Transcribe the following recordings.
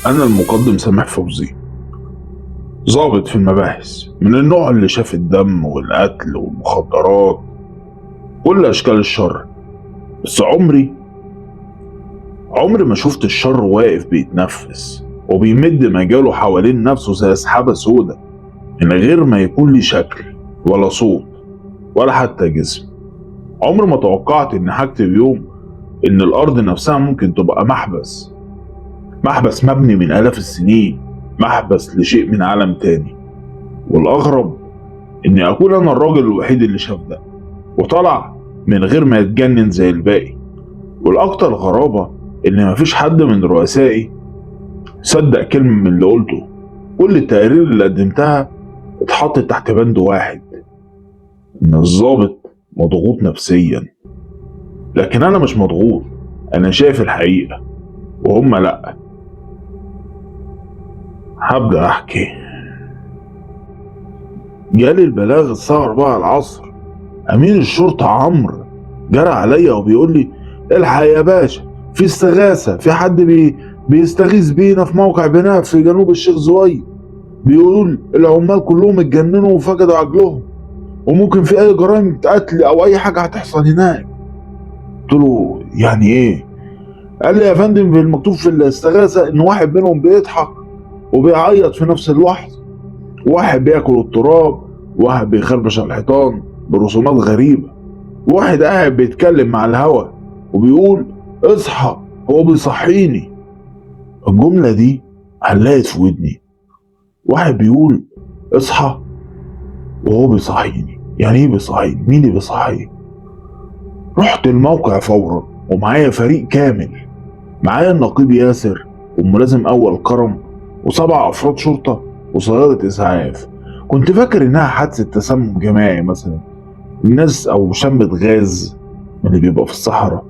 أنا المقدم سامح فوزي، ضابط في المباحث من النوع اللي شاف الدم والقتل والمخدرات، كل أشكال الشر. بس عمري ما شفت الشر واقف بيتنفس وبيمد مجاله حوالين نفسه زي سحابة سودة من غير ما يكون لي شكل ولا صوت ولا حتى جسم. عمري ما توقعت إني هكتب يوم إن الأرض نفسها ممكن تبقى محبس مبني من آلاف السنين، محبس لشيء من عالم تاني. والأغرب إني أكون أنا الراجل الوحيد اللي شاف ده وطلع من غير ما يتجنن زي الباقي. والأكتر غرابة إن مفيش حد من رؤسائي صدق كلمة من اللي قلته. كل التقارير اللي قدمتها اتحطت تحت بند واحد: إن الضابط مضغوط نفسيا. لكن أنا مش مضغوط، أنا شايف الحقيقة وهم لأ. هبدأ أحكي. جالي البلاغ الساعة 4 العصر. أمين الشرطة عمرو جرى عليا وبيقول لي: الحق يا باشا، في استغاثة، في حد بيستغيث بينا في موقع بناء في جنوب الشيخ زويد. بيقول العمال كلهم اتجننوا وفقدوا عقلهم، وممكن في أي جرائم قتل أو أي حاجة هتحصل هناك. قلت له: يعني إيه؟ قال لي: يا فندم، في المكتوب في الاستغاثة إن واحد منهم بيضحك وبيعيط في نفس الوقت، واحد بياكل التراب، واحد بيخربش على الحيطان برسومات غريبة، واحد قاعد بيتكلم مع الهوا وبيقول اصحى، هو بيصحيني. الجملة دي علقت في ودني. واحد بيقول اصحى وهو بيصحيني، يعني ايه بيصحيني؟ مين اللي بيصحيني؟ رحت الموقع فورا ومعايا فريق كامل. معايا النقيب ياسر والملازم اول كرم و7 افراد شرطة وسيارة اسعاف. كنت فاكر انها حادثة تسمم جماعي مثلا، الناس او شمة غاز من اللي بيبقى في الصحراء.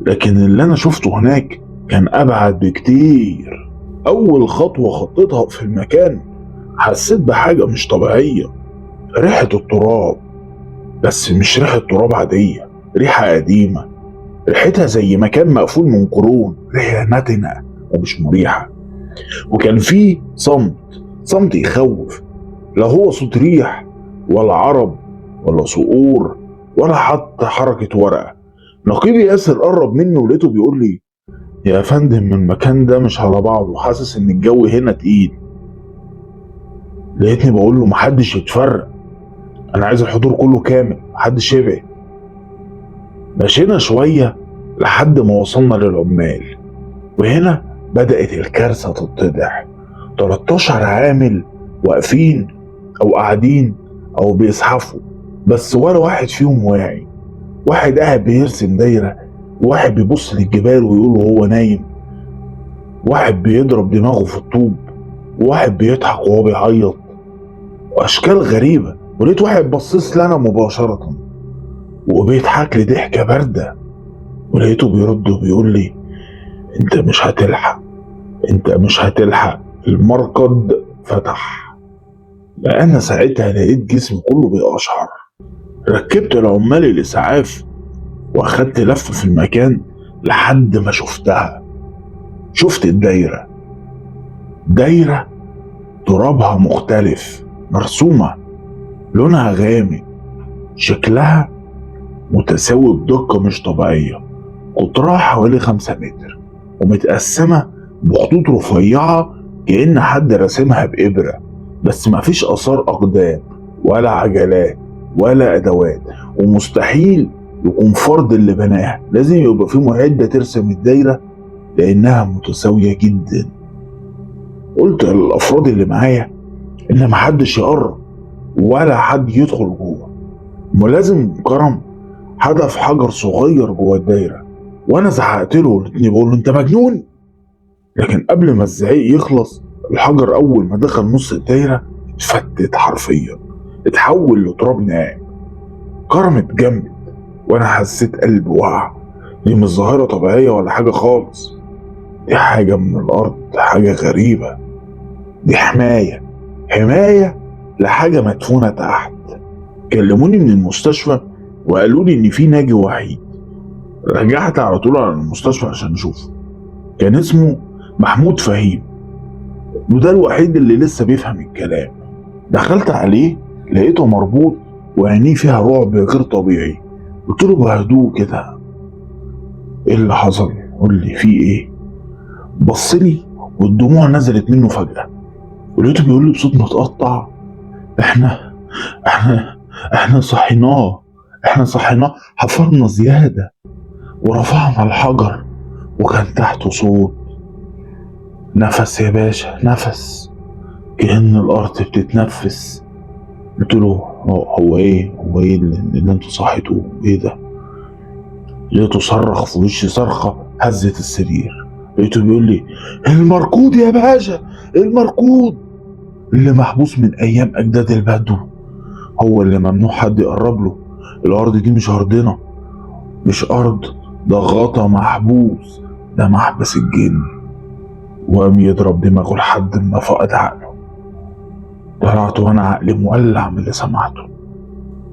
لكن اللي انا شفته هناك كان ابعد بكتير. اول خطوة خطيتها في المكان حسيت بحاجة مش طبيعية: ريحة التراب. بس مش ريحة تراب عادية، ريحة قديمة، ريحتها زي مكان مقفول من قرون، ريحة نتنة ومش مريحة. وكان فيه صمت يخوف، لا هو صوت ريح ولا عرب ولا صقور ولا حتى حركة ورقة. نقيبي ياسر قرب مني ولقيته بيقول لي: يا فندم، المكان ده مش على بعضه، حاسس ان الجو هنا تقيل. لقيتني بقول له: محدش يتفرق، انا عايز الحضور كله كامل، محدش يبعد. مشينا شوية لحد ما وصلنا للعمال، وهنا بدأت الكارثة تتضح. 13 عامل واقفين او قاعدين او بيزحفوا، بس ولا واحد فيهم واعي. واحد قاعد بيرسم دايرة، واحد بيبص للجبال ويقول وهو نايم، واحد بيضرب دماغه في الطوب، وواحد بيضحك وهو بيعيط، واشكال غريبة. ولقيت واحد بصيص لنا مباشرة وبيضحك لي ضحكة باردة، ولقيته بيرد وبيقول لي: انت مش هتلحق، المرقد فتح. انا ساعتها لقيت جسمي كله بيقشعر. ركبت العمال الاسعاف واخدت لفة في المكان لحد ما شفت دايرة ترابها مختلف، مرسومة، لونها غامق، شكلها متساوي بدقة مش طبيعية، قطرها حوالي 5 متر، ومتقسمة بخطوط رفيعة كأن حد رسمها بإبرة. بس مفيش آثار أقدام ولا عجلات ولا أدوات، ومستحيل يكون فرد اللي بناها، لازم يبقى فيه معدة ترسم الدايرة لأنها متساوية جدا. قلت للأفراد اللي معايا إن محدش يقرب ولا حد يدخل جوه. ملازم كرم حدف حجر صغير جوه الدايرة، وأنا زعقت له لقيتني بقول له: أنت مجنون؟ لكن قبل ما الزعيق يخلص، الحجر أول ما دخل نص الدايرة اتفتت حرفيا، اتحول لتراب ناعم. كرم اتجمد وأنا حسيت قلبي وقع. دي مش ظاهرة طبيعية ولا حاجة خالص، دي حاجة من الأرض، حاجة غريبة. دي حماية لحاجة مدفونة تحت. كلموني من المستشفى وقالوا لي إن في ناجي وحيد. رجعت على طول على المستشفى عشان أشوفه. كان اسمه محمود فهيم، وده الوحيد اللي لسه بيفهم الكلام. دخلت عليه لقيته مربوط وعينيه فيها رعب غير طبيعي. قلت له بهدوء كده: ايه اللي حصل؟ قول لي في ايه؟ بصلي والدموع نزلت منه فجأة، ولقيته بيقول لي بصوت متقطع: احنا احنا احنا صحيناه، حفرنا زيادة ورفعنا الحجر، وكان تحته صوت. نفس يا باشا، نفس، كأن الأرض بتتنفس. قلت له: هو ايه اللي انتوا صحيتوه؟ ايه ده؟ لقيته صرخ في وشي صرخة هزت السرير. لقيته بيقول لي: المركود يا باشا، المركود اللي محبوس من أيام أجداد البدو، هو اللي ممنوع حد يقرب له. الأرض دي مش أرضنا، مش أرض، ده غطا محبوس، ده محبس الجن. وقام يضرب دماغه لحد ما فقد عقله. طلعت وأنا عقلي مولع من اللي سمعته.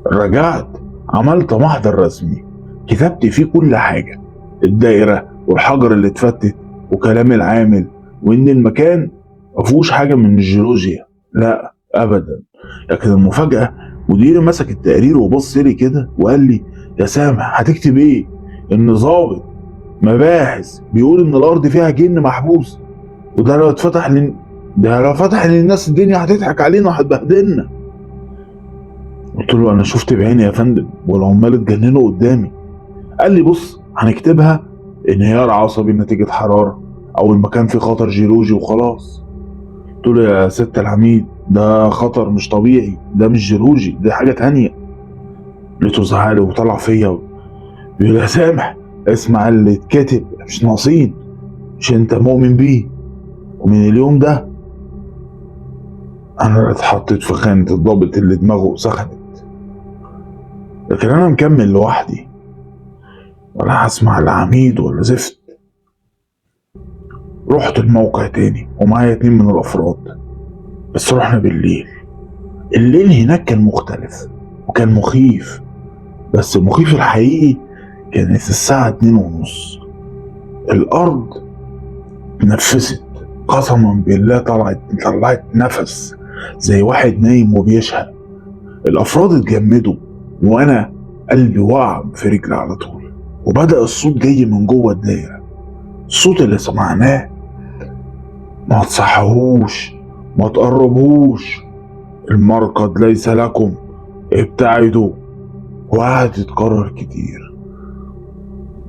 رجعت عملت محضر رسمي كتبت فيه كل حاجة: الدايرة والحجر اللي اتفتت وكلام العامل، وإن المكان مفيهوش حاجة من الجيولوجيا، لا أبدا. لكن المفاجأة، مديري مسك التقرير وبص لي كده وقال لي: يا سامح هتكتب إيه؟ إن ضابط مباحث بيقول إن الأرض فيها جن محبوس، وده لو اتفتح ده لو فتح للناس الدنيا هتضحك علينا وهتبهدلنا. قلت له: انا شفت بعيني يا فندم والعمال اتجننوا قدامي. قال لي: بص، هنكتبها انهيار عصبي نتيجة حرارة، او المكان فيه خطر جيولوجي وخلاص. قلت له: يا ست العميد، ده خطر مش طبيعي، ده مش جيولوجي، ده حاجة تانية. لقيته زعل وطلع فيا بيقول: يا سامح، اسمع اللي اتكتب، مش ناقصين، مش انت مؤمن بيه؟ ومن اليوم ده انا اتحطيت في خانة الضابط اللي دماغه سخنت. لكن انا مكمل لوحدي، ولا هسمع العميد ولا زفت. رحت الموقع تاني ومعايا 2 من الافراد، بس رحنا بالليل. الليل هناك كان مختلف وكان مخيف، بس المخيف الحقيقي كانت الساعة 2:30. الأرض نفست، قسما بالله طلعت نفس زي واحد نايم وبيشهق. الأفراد اتجمدوا وأنا قلبي وقع في رجلي على طول. وبدأ الصوت جاي من جوه الدايرة. الصوت اللي سمعناه: ما تصحوش، ما تقربوش، المرقد ليس لكم، ابتعدوا. وقعد يتكرر كتير،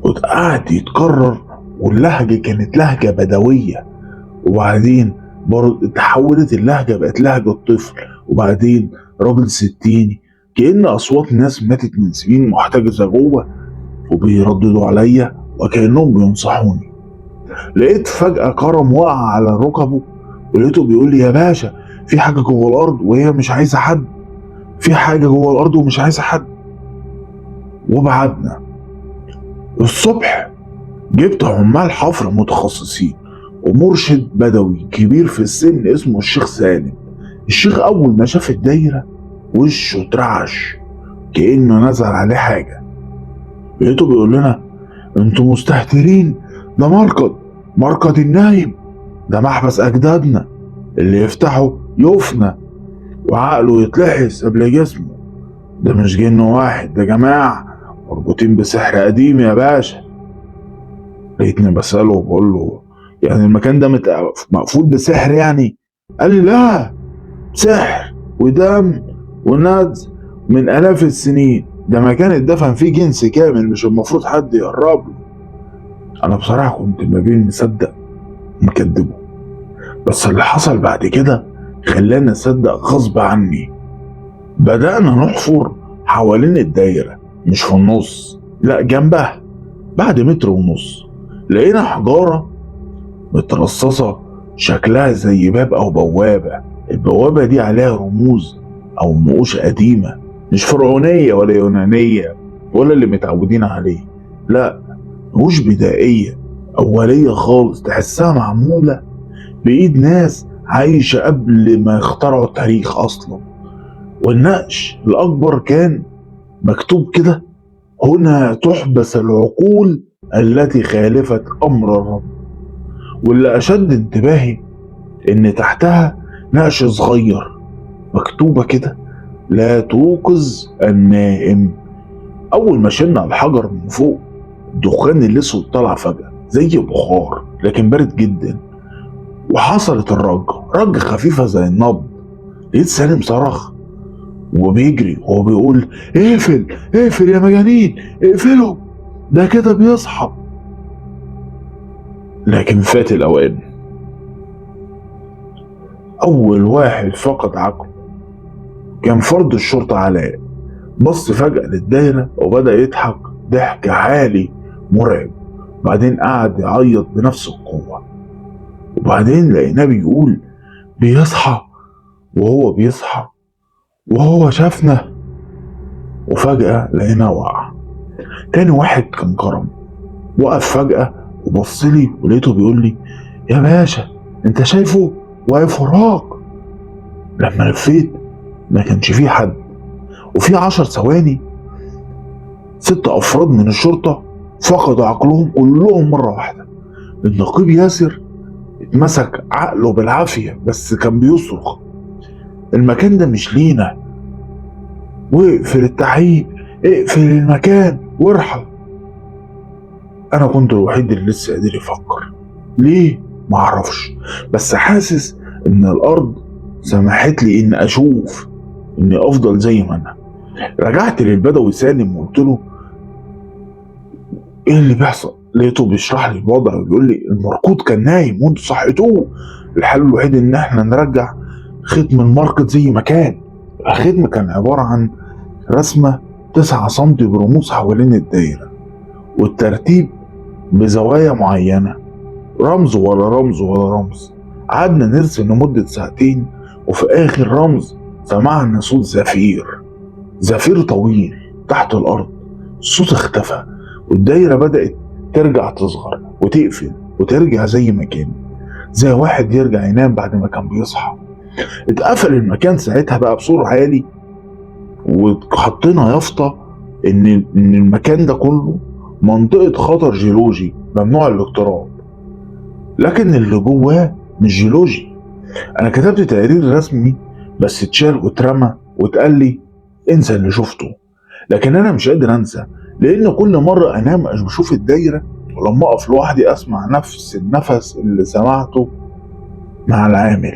وقعد يتكرر، واللهجة كانت لهجة بدوية، وبعدين برضه تحولت اللهجة بقت لهجة طفل، وبعدين راجل ستيني، كأن أصوات ناس ماتت من سنين محتجزة جوه وبيرددوا عليا وكأنهم بينصحوني. لقيت فجأة كرم وقع على ركبه، ولقيته بيقول لي: يا باشا، في حاجة جوه الأرض وهي مش عايزة حد، في حاجة جوه الأرض ومش عايزة حد. وبعدنا الصبح جبت عمال حفر متخصصين ومرشد بدوي كبير في السن اسمه الشيخ سالم. الشيخ أول ما شاف الدايرة وشه اترعش كأنه نزل عليه حاجة. لقيته بيقول لنا: انتوا مستهترين، ده مرقد النايم، ده محبس أجدادنا، اللي يفتحه يفنى وعقله يتلحس قبل جسمه. ده مش جن واحد، ده جماعة مربوطين بسحر قديم يا باشا. لقيتني بسأله وبقول له: يعني المكان ده مقفول بسحر يعني؟ قال لي: لا، سحر ودم وندز من آلاف السنين، ده مكان اتدفن فيه جنس كامل، مش المفروض حد يقرب له. أنا بصراحة كنت ما بين مصدق ومكدبه، بس اللي حصل بعد كده خلاني أصدق غصب عني. بدأنا نحفر حوالين الدايرة، مش في النص، لا جنبها. بعد 1.5 متر لقينا حجارة مترصصة شكلها زي باب أو بوابة. البوابة دي عليها رموز أو نقوش قديمة، مش فرعونية ولا يونانية ولا اللي متعودين عليه، لا، نقوش بدائية أولية خالص، تحسها معمولة بإيد ناس عايشة قبل ما يخترعوا التاريخ أصلا. والنقش الأكبر كان مكتوب كده: هنا تحبس العقول التي خالفت أمر الرب. واللي أشد انتباهي إن تحتها نقش صغير مكتوبة كده: لا توقظ النائم. أول ما شلنا الحجر من فوق، الدخان الأسود طلع فجأة زي بخار لكن بارد جدا، وحصلت رجة خفيفة زي النبض. لقيت سالم صرخ وبيجري وهو بيقول: اقفل اقفل يا مجانين، اقفلوا، ده كده بيصحى. لكن فات الأوان. أول واحد فقد عقله كان فرد الشرطة علاء. بص فجأة للدايرة وبدأ يضحك ضحك عالي مرعب، بعدين قعد يعيط بنفس القوة. وبعدين لقيناه بيقول: بيصحى، وهو بيصحى وهو شافنا. وفجأة لقيناه وقع. تاني واحد كان كرم، وقف فجأة وبصلي ولقيته بيقول لي: يا باشا انت شايفه واقف وراك. لما لفيت ما كانش فيه حد، وفي 10 ثواني 6 أفراد من الشرطة فقدوا عقلهم كلهم مرة واحدة. النقيب ياسر اتمسك عقله بالعافية بس كان بيصرخ: المكان ده مش لينا، واقفل التحقيق، اقفل المكان وارحل. انا كنت الوحيد اللي لسه قادر يفكر. ليه؟ معرفش، بس حاسس ان الارض سمحت لي ان اشوف اني افضل زي ما انا. رجعت للبدوي سالم وقلت له: ايه اللي بيحصل؟ لقيته بيشرح لي الوضع وبيقول لي: المركود كان نايم وانتوا صحيتوه. الحل الوحيد ان احنا نرجع ختم الماركت زي ما كان. الختم كان عبارة عن رسمة 9 سنتي برموز حوالين الدايرة، والترتيب بزوايا معينة، رمز ورا رمز ورا رمز. قعدنا نرسم لمدة 2 ساعتين، وفي آخر رمز سمعنا صوت زفير طويل تحت الأرض. الصوت اختفى والدايرة بدأت ترجع تصغر وتقفل وترجع زي ما كان، زي واحد يرجع ينام بعد ما كان بيصحى. اتقفل المكان ساعتها بقى بسور عالي، وحطينا يافطة إن المكان ده كله منطقة خطر جيولوجي ممنوع الاقتراب. لكن اللي جواه مش جيولوجي. أنا كتبت تقرير رسمي بس اتشال واترمى واتقال لي: انسى اللي شفته. لكن أنا مش قادر أنسى، لأن كل مرة أنام بشوف الدايرة، ولما أقف لوحدي أسمع نفس النفس اللي سمعته مع العامل.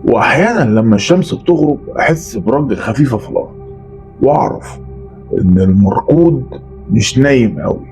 وأحيانا لما الشمس بتغرب أحس برجة خفيفة في الأرض، وأعرف إن المركود مش نايم أوي.